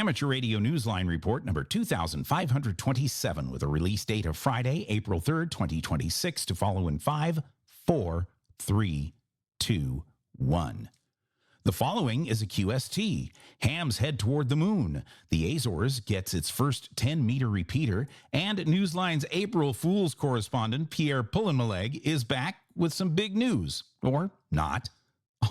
Amateur Radio Newsline Report number 2527 with a release date of Friday, April 3rd, 2026 to follow in 5, 4, 3, 2, 1. The following is a QST. Hams head toward the moon. The Azores gets its first 10-meter repeater. And Newsline's April Fool's correspondent, Pierre Pullenmaleg, is back with some big news. Or not.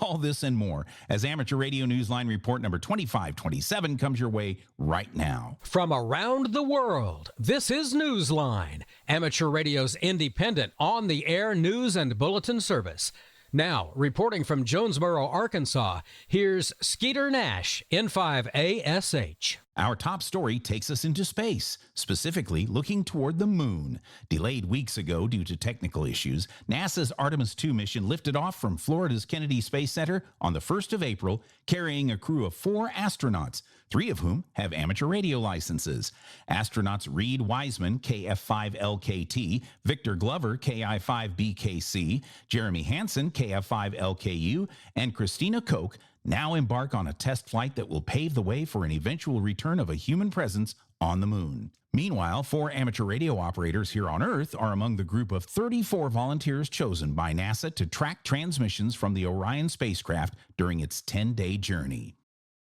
All this and more as Amateur Radio Newsline Report number 2527 comes your way right now. From around the world, this is Newsline, Amateur Radio's independent, on-the-air news and bulletin service. Now, reporting from Jonesboro, Arkansas, here's Skeeter Nash, N5ASH. Our top story takes us into space, specifically looking toward the moon. Delayed weeks ago due to technical issues, NASA's Artemis II mission lifted off from Florida's Kennedy Space Center on the 1st of April, carrying a crew of 4 astronauts, 3 of whom have amateur radio licenses. Astronauts Reed Wiseman, KF5LKT, Victor Glover, KI5BKC, Jeremy Hansen, KF5LKU, and Christina Koch now embark on a test flight that will pave the way for an eventual return of a human presence on the moon. Meanwhile, 4 amateur radio operators here on Earth are among the group of 34 volunteers chosen by NASA to track transmissions from the Orion spacecraft during its 10-day journey.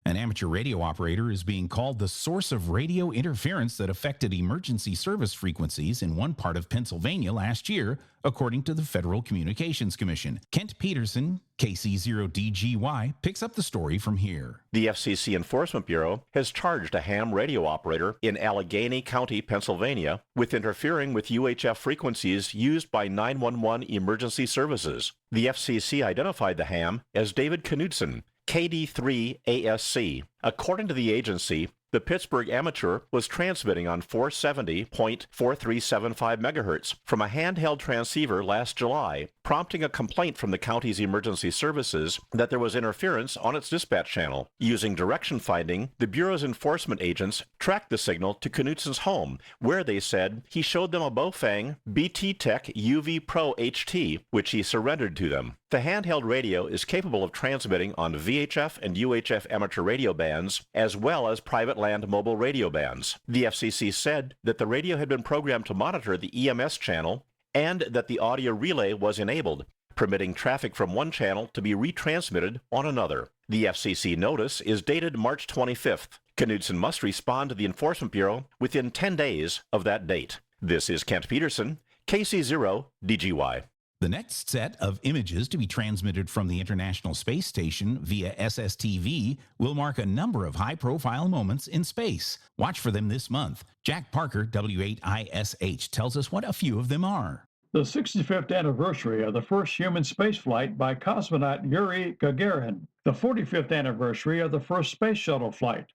An amateur radio operator is being called the source of radio interference that affected emergency service frequencies in one part of Pennsylvania last year, according to the Federal Communications Commission. Kent Peterson, KC0DGY, picks up the story from here. The FCC Enforcement Bureau has charged a ham radio operator in Allegheny County, Pennsylvania, with interfering with UHF frequencies used by 911 emergency services. The FCC identified the ham as David Knudsen, KD3ASC. According to the agency, the Pittsburgh amateur was transmitting on 470.4375 MHz from a handheld transceiver last July, prompting a complaint from the county's emergency services that there was interference on its dispatch channel. Using direction finding, the Bureau's enforcement agents tracked the signal to Knudsen's home, where they said he showed them a Bofang BT Tech UV Pro HT, which he surrendered to them. The handheld radio is capable of transmitting on VHF and UHF amateur radio bands, as well as private land mobile radio bands. The FCC said that the radio had been programmed to monitor the EMS channel and that the audio relay was enabled, permitting traffic from one channel to be retransmitted on another. The FCC notice is dated March 25th. Knudsen must respond to the Enforcement Bureau within 10 days of that date. This is Kent Peterson, KC0DGY. The next set of images to be transmitted from the International Space Station via SSTV will mark a number of high-profile moments in space. Watch for them this month. Jack Parker, W8ISH, tells us what a few of them are. The 65th anniversary of the first human spaceflight by cosmonaut Yuri Gagarin, the 45th anniversary of the first space shuttle flight,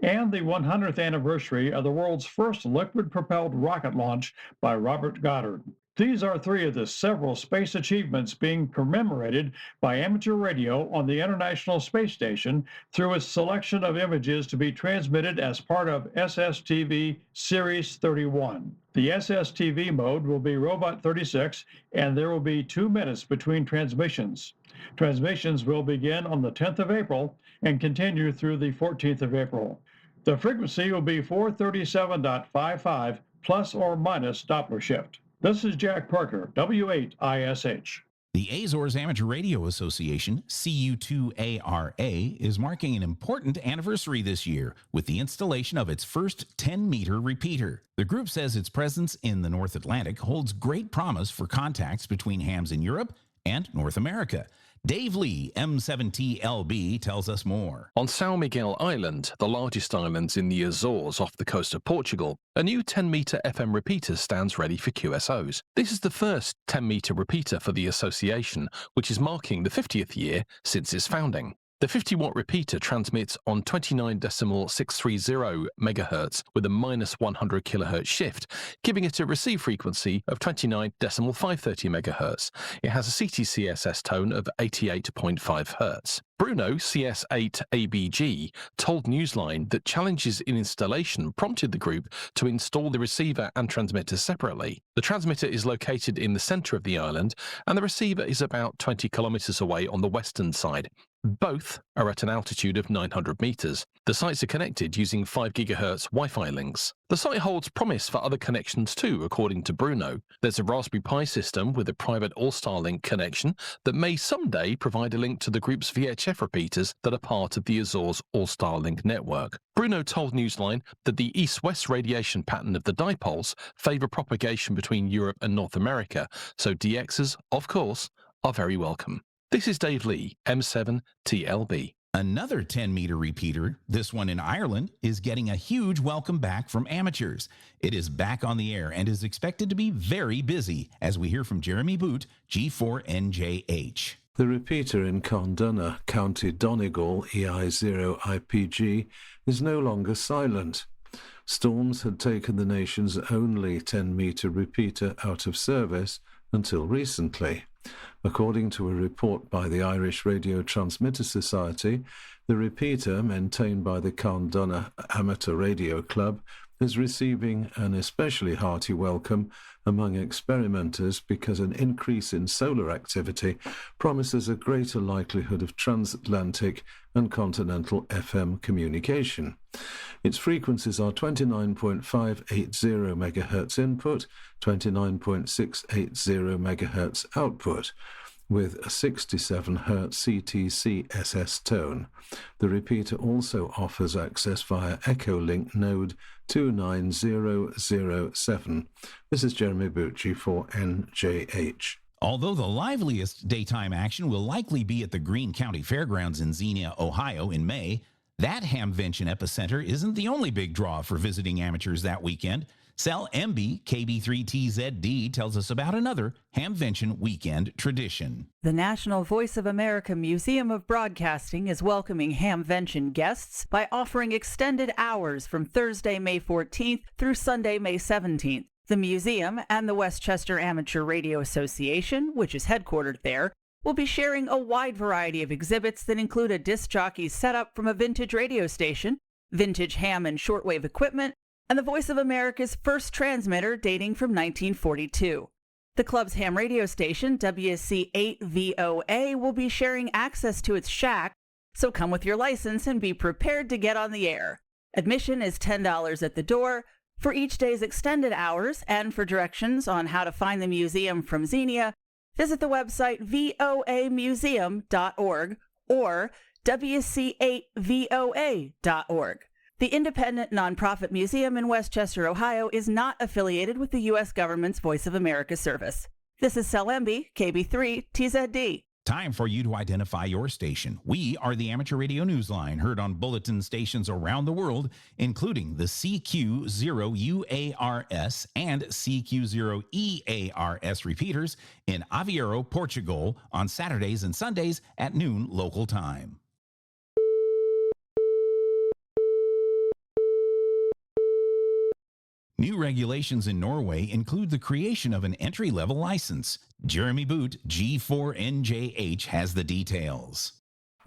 and the 100th anniversary of the world's first liquid-propelled rocket launch by Robert Goddard. These are 3 of the several space achievements being commemorated by amateur radio on the International Space Station through its selection of images to be transmitted as part of SSTV Series 31. The SSTV mode will be Robot 36, and there will be 2 minutes between transmissions. Transmissions will begin on the 10th of April and continue through the 14th of April. The frequency will be 437.55 plus or minus Doppler shift. This is Jack Parker, W8ISH. The Azores Amateur Radio Association, CU2ARA, is marking an important anniversary this year with the installation of its first 10-meter repeater. The group says its presence in the North Atlantic holds great promise for contacts between hams in Europe and North America. Dave Lee, M7TLB, tells us more. On São Miguel Island, the largest islands in the Azores off the coast of Portugal, a new 10-meter FM repeater stands ready for QSOs. This is the first 10-meter repeater for the association, which is marking the 50th year since its founding. The 50-watt repeater transmits on 29.630 MHz with a -100 kHz shift, giving it a receive frequency of 29.530 MHz. It has a CTCSS tone of 88.5 Hz. Bruno, CS8ABG, told Newsline that challenges in installation prompted the group to install the receiver and transmitter separately. The transmitter is located in the center of the island, and the receiver is about 20 kilometers away on the western side. Both are at an altitude of 900 meters. The sites are connected using 5 GHz Wi-Fi links. The site holds promise for other connections too, according to Bruno. There's a Raspberry Pi system with a private All-Starlink connection that may someday provide a link to the group's VHF repeaters that are part of the Azores All-Starlink network. Bruno told Newsline that the east-west radiation pattern of the dipoles favor propagation between Europe and North America, so DXs, of course, are very welcome. This is Dave Lee, M7TLB. Another 10-meter repeater, this one in Ireland, is getting a huge welcome back from amateurs. It is back on the air and is expected to be very busy, as we hear from Jeremy Boot, G4NJH. The repeater in Carndunna, County Donegal, EI0IPG, is no longer silent. Storms had taken the nation's only 10-meter repeater out of service until recently. According to a report by the Irish Radio Transmitter Society, the repeater, maintained by the Carndunna Amateur Radio Club, is receiving an especially hearty welcome among experimenters because an increase in solar activity promises a greater likelihood of transatlantic and continental FM communication. Its frequencies are 29.580 MHz input, 29.680 MHz output, with a 67 Hz CTC SS tone. The repeater also offers access via Echolink node 29007. This is Jeremy Bucci for NJH. Although the liveliest daytime action will likely be at the Greene County Fairgrounds in Xenia, Ohio in May, that HAMVENTION epicenter isn't the only big draw for visiting amateurs that weekend. Cell MB KB3TZD tells us about another HAMVENTION weekend tradition. The National Voice of America Museum of Broadcasting is welcoming HAMVENTION guests by offering extended hours from Thursday, May 14th through Sunday, May 17th. The museum and the Westchester Amateur Radio Association, which is headquartered there, will be sharing a wide variety of exhibits that include a disc jockey's setup from a vintage radio station, vintage ham and shortwave equipment, and the Voice of America's first transmitter dating from 1942. The club's ham radio station, WC8VOA, will be sharing access to its shack, so come with your license and be prepared to get on the air. Admission is $10 at the door. For each day's extended hours and for directions on how to find the museum from Xenia, visit the website voamuseum.org or wc8voa.org. The independent nonprofit museum in Westchester, Ohio, is not affiliated with the U.S. government's Voice of America service. This is Cell MB, KB3TZD. Time for you to identify your station. We are the Amateur Radio Newsline, heard on bulletin stations around the world, including the CQ0UARS and CQ0EARS repeaters in Aveiro, Portugal, on Saturdays and Sundays at noon local time. New regulations in Norway include the creation of an entry-level license. Jeremy Boot, G4NJH, has the details.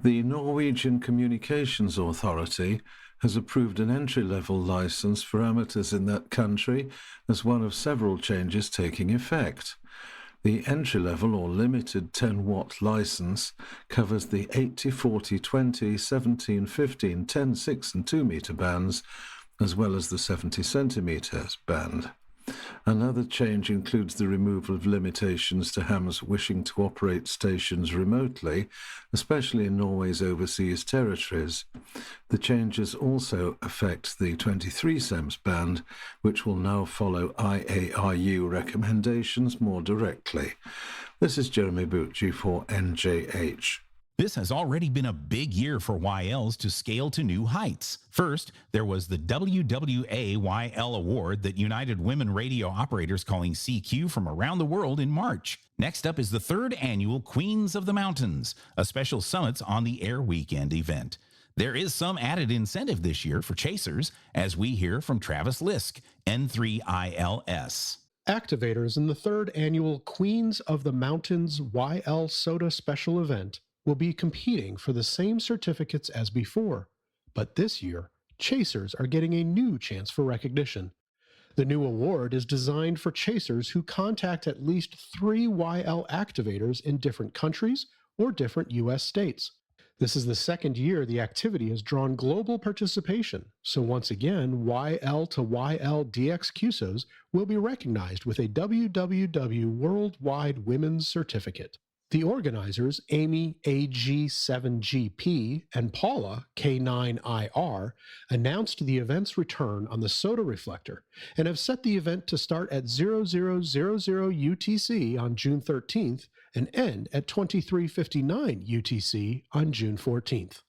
The Norwegian Communications Authority has approved an entry-level license for amateurs in that country as one of several changes taking effect. The entry-level or limited 10-watt license covers the 80, 40, 20, 17, 15, 10, 6 and 2 meter bands, as well as the 70 centimeters band. Another change includes the removal of limitations to hams wishing to operate stations remotely, especially in Norway's overseas territories. The changes also affect the 23 CEMS band, which will now follow IARU recommendations more directly. This is Jeremy Bucci for NJH. This has already been a big year for YLs to scale to new heights. First, there was the WWA-YL Award that united women radio operators calling CQ from around the world in March. Next up is the third annual Queens of the Mountains, a special Summits on the Air weekend event. There is some added incentive this year for chasers, as we hear from Travis Lisk, N3ILS. Activators in the third annual Queens of the Mountains YL Soda Special event will be competing for the same certificates as before, but this year, chasers are getting a new chance for recognition. The new award is designed for chasers who contact at least 3 YL activators in different countries or different U.S. states. This is the second year the activity has drawn global participation, so once again, YL to YL DX QSOs will be recognized with a WWW Worldwide Women's Certificate. The organizers, Amy AG7GP and Paula K9IR, announced the event's return on the Soda Reflector and have set the event to start at 0000 UTC on June 13th and end at 2359 UTC on June 14th.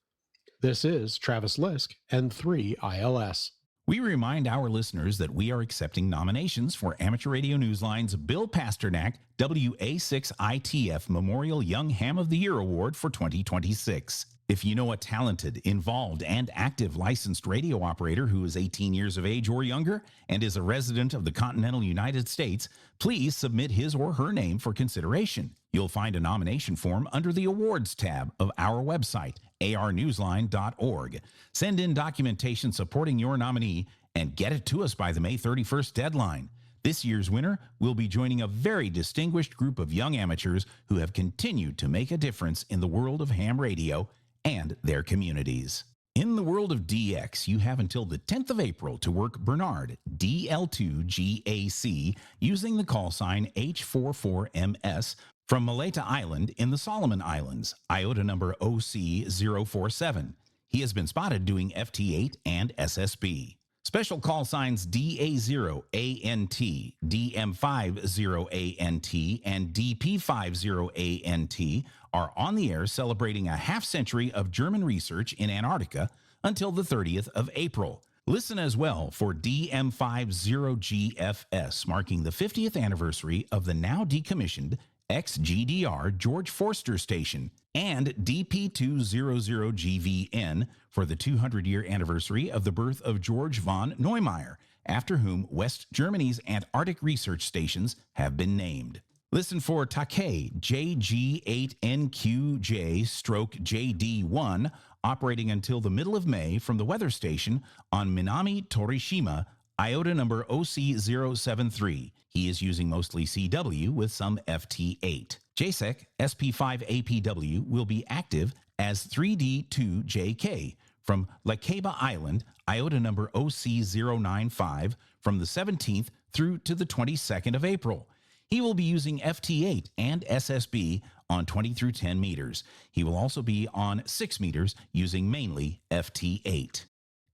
This is Travis Lisk, N3 ILS. We remind our listeners that we are accepting nominations for Amateur Radio Newsline's Bill Pasternak WA6ITF Memorial Young Ham of the Year Award for 2026. If you know a talented, involved, and active licensed radio operator who is 18 years of age or younger and is a resident of the continental United States, please submit his or her name for consideration. You'll find a nomination form under the Awards tab of our website, arnewsline.org. Send in documentation supporting your nominee and get it to us by the May 31st deadline. This year's winner will be joining a very distinguished group of young amateurs who have continued to make a difference in the world of ham radio and their communities. In the world of DX, you have until the 10th of April to work Bernard DL2GAC using the call sign H44MS from Maleta Island in the Solomon Islands, IOTA number OC047. He has been spotted doing FT8 and SSB. Special call signs DA0ANT, DM50ANT, and DP50ANT are on the air celebrating a half century of German research in Antarctica until the 30th of April. Listen as well for DM50GFS, marking the 50th anniversary of the now decommissioned XGDR George Forster Station, and DP200GVN for the 200-year anniversary of the birth of George von Neumayer, after whom West Germany's Antarctic research stations have been named. Listen for Take JG8NQJ/JD1, operating until the middle of May from the weather station on Minami Torishima, IOTA number OC073. He is using mostly CW with some FT8. JSEC SP5APW will be active as 3D2JK from Lakeba Island, IOTA number OC095, from the 17th through to the 22nd of April. He will be using FT8 and SSB on 20 through 10 meters. He will also be on 6 meters using mainly FT8.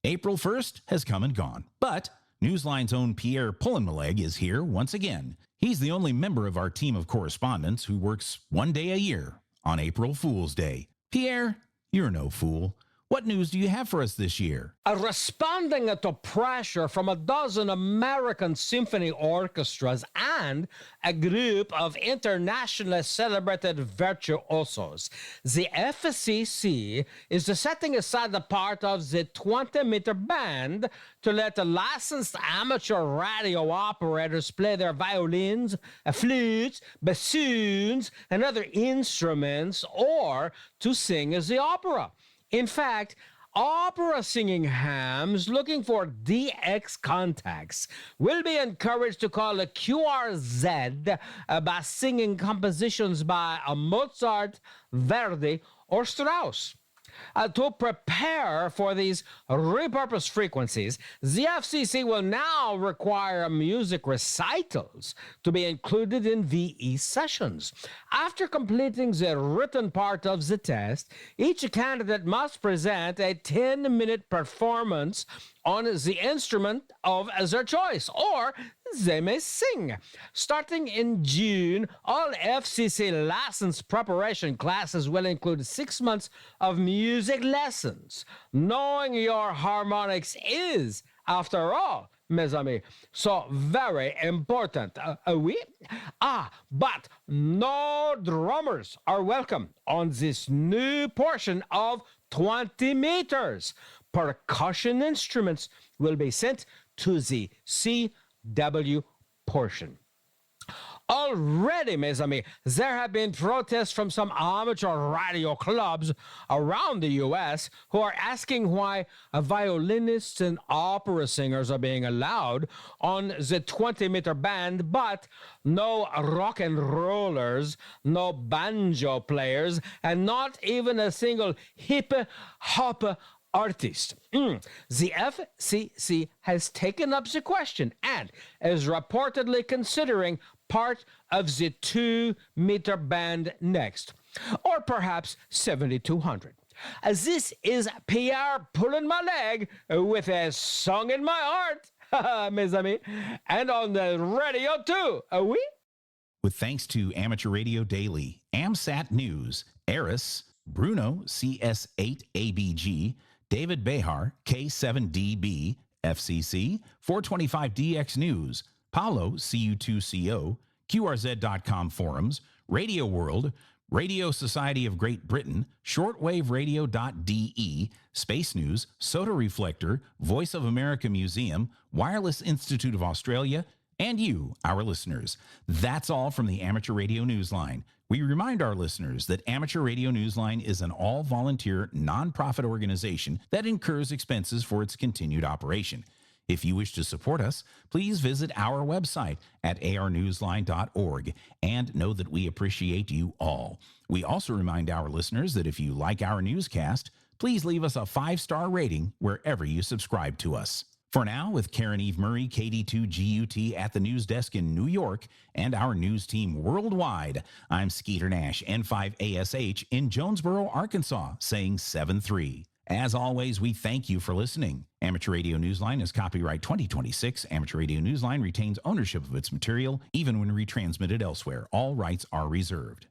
April 1st has come and gone, but Newsline's own Pierre Pullenmaleg is here once again. He's the only member of our team of correspondents who works one day a year on April Fool's Day. Pierre, you're no fool. What news do you have for us this year? Responding to pressure from a dozen American symphony orchestras and a group of internationally celebrated virtuosos, the FCC is setting aside the part of the 20-meter band to let licensed amateur radio operators play their violins, flutes, bassoons, and other instruments, or to sing as the opera. In fact, opera singing hams looking for DX contacts will be encouraged to call a QRZ by singing compositions by Mozart, Verdi, or Strauss. To prepare for these repurposed frequencies, the FCC will now require music recitals to be included in VE sessions. After completing the written part of the test, each candidate must present a 10-minute performance on the instrument of their choice, or they may sing. Starting in June, all FCC licensed preparation classes will include 6 months of music lessons. Knowing your harmonics is, after all, mes amis, so very important. Oui? But no drummers are welcome on this new portion of 20 meters. Percussion instruments will be sent to the CW portion. Already, mes amis, there have been protests from some amateur radio clubs around the U.S. who are asking why violinists and opera singers are being allowed on the 20-meter band, but no rock and rollers, no banjo players, and not even a single hip-hop artist. The FCC has taken up the question and is reportedly considering part of the 2-meter band next, or perhaps 7,200. This is Pierre pulling my leg with a song in my heart, mes amis, and on the radio too, oui? With thanks to Amateur Radio Daily, AMSAT News, Eris, Bruno, CS8ABG, David Behar, K7DB, FCC, 425DX News, Paulo, CU2CO, QRZ.com Forums, Radio World, Radio Society of Great Britain, shortwaveradio.de, Space News, Soda Reflector, Voice of America Museum, Wireless Institute of Australia, and you, our listeners. That's all from the Amateur Radio Newsline. We remind our listeners that Amateur Radio Newsline is an all-volunteer, nonprofit organization that incurs expenses for its continued operation. If you wish to support us, please visit our website at arnewsline.org and know that we appreciate you all. We also remind our listeners that if you like our newscast, please leave us a 5-star rating wherever you subscribe to us. For now, with Karen Eve Murray, KD2GUT at the news desk in New York, and our news team worldwide, I'm Skeeter Nash, N5ASH in Jonesboro, Arkansas, saying 7-3. As always, we thank you for listening. Amateur Radio Newsline is copyright 2026. Amateur Radio Newsline retains ownership of its material, even when retransmitted elsewhere. All rights are reserved.